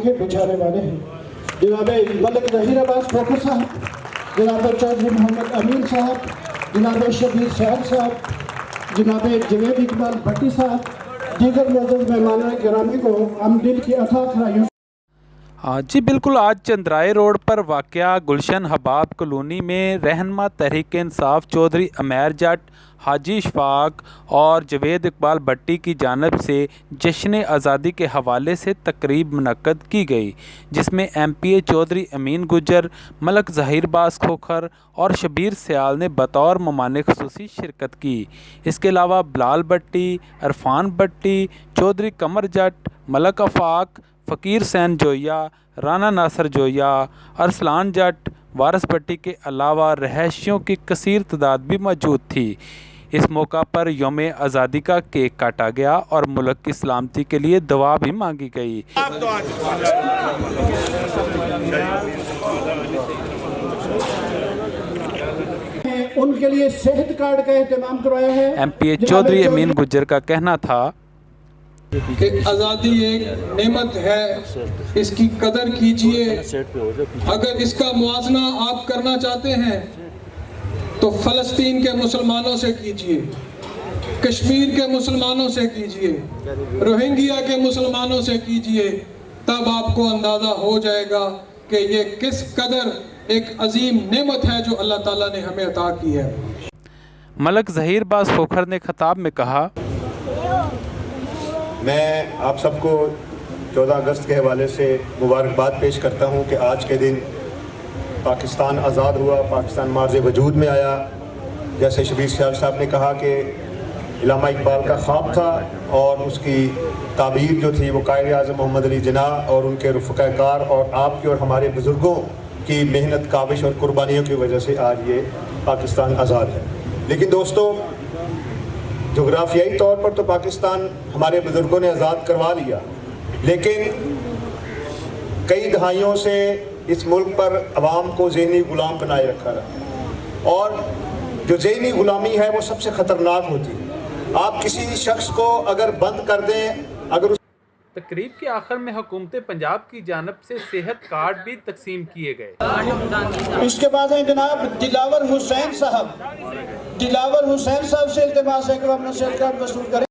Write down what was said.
Wicket बिछाने वाले हैं। जनाब मलिक ज़हीर अब्बास खोखर साहब, जनाब चौधरी मोहम्मद अमीन साहब, जनाब शबीर सैद साहब, जनाब जवेद इकबाल भट्टी साहब, दीगर मौजूद मेहमान गिरामी को हम दिल की अथाह खराइयों। जी बिल्कुल, आज चंद्राए रोड पर वाक़या गुलशन हबाब कॉलोनी में रहनुमा तहरीक इंसाफ चौधरी अमैर जट, हाजी इशफाक और जवेद इकबाल भट्टी की जानिब से जश्न आज़ादी के हवाले से तकरीब मुनक्कद की गई, जिसमें MPA चौधरी अमीन गुजर, मलिक ज़हीर अब्बास खोखर और शबीर सयाल ने बतौर मेहमान ख़ुसूसी शिरकत की। इसके अलावा बिलाल भट्टी, इरफान भट्टी, चौधरी कमर जट, मलिक आफाक, फ़कीर सैन जोया, राना नासर जोया, अरसलान जट, वारिस भट्टी के अलावा रहायशियों की कसीर तादाद भी मौजूद थी। इस मौका पर यौम आज़ादी का केक काटा गया और मुल्क की सलामती के लिए दुआ भी मांगी गई। उनके लिए सेहत कार्ड का एहतमाम करवाया है। MPA चौधरी अमीन गुजर का कहना था कि आज़ादी एक नेमत है, इसकी कदर कीजिए। अगर इसका मुआवजा आप करना चाहते हैं तो फ़लस्तीन के मुसलमानों से कीजिए, कश्मीर के मुसलमानों से कीजिए, रोहिंग्या के मुसलमानों से कीजिए, तब आपको अंदाज़ा हो जाएगा कि ये किस कदर एक अजीम नेमत है जो अल्लाह ताला ने हमें अता की है। मलिक ज़हीर अब्बास खोखर ने खिताब में कहा, मैं आप सबको 14 अगस्त के हवाले से मुबारकबाद पेश करता हूँ कि आज के दिन पाकिस्तान आज़ाद हुआ, पाकिस्तान मार्ज़ वजूद में आया। जैसे शबीर सयाल साहब ने कहा कि इल्लामा इकबाल का ख्वाब था और उसकी ताबीर जो थी वो कायद आज़म मोहम्मद अली जिन्नाह और उनके रफ़क़ाकार और आपके और हमारे बुज़ुर्गों की मेहनत, काविश और कुर्बानियों की वजह से आज ये पाकिस्तान आज़ाद है। लेकिन दोस्तों, जोग्राफियाई तौर पर तो पाकिस्तान हमारे बुज़ुर्गों ने आज़ाद करवा लिया, लेकिन कई दहाइयों से इस मुल्क पर अवाम को ज़हनी ग़ुलाम बनाए रखा रहा, और जो ज़हनी ग़ुलामी है वो सबसे ख़तरनाक होती है। आप किसी शख्स को अगर बंद कर दें, अगर तकरीब के आखिर में हुकूमत पंजाब की जानिब से सेहत कार्ड भी तकसीम किए गए। इसके बाद है जनाब दिलावर हुसैन साहब। दिलावर हुसैन साहब से इल्तिमास है कि वो अपना सेहत कार्ड वसूल करें।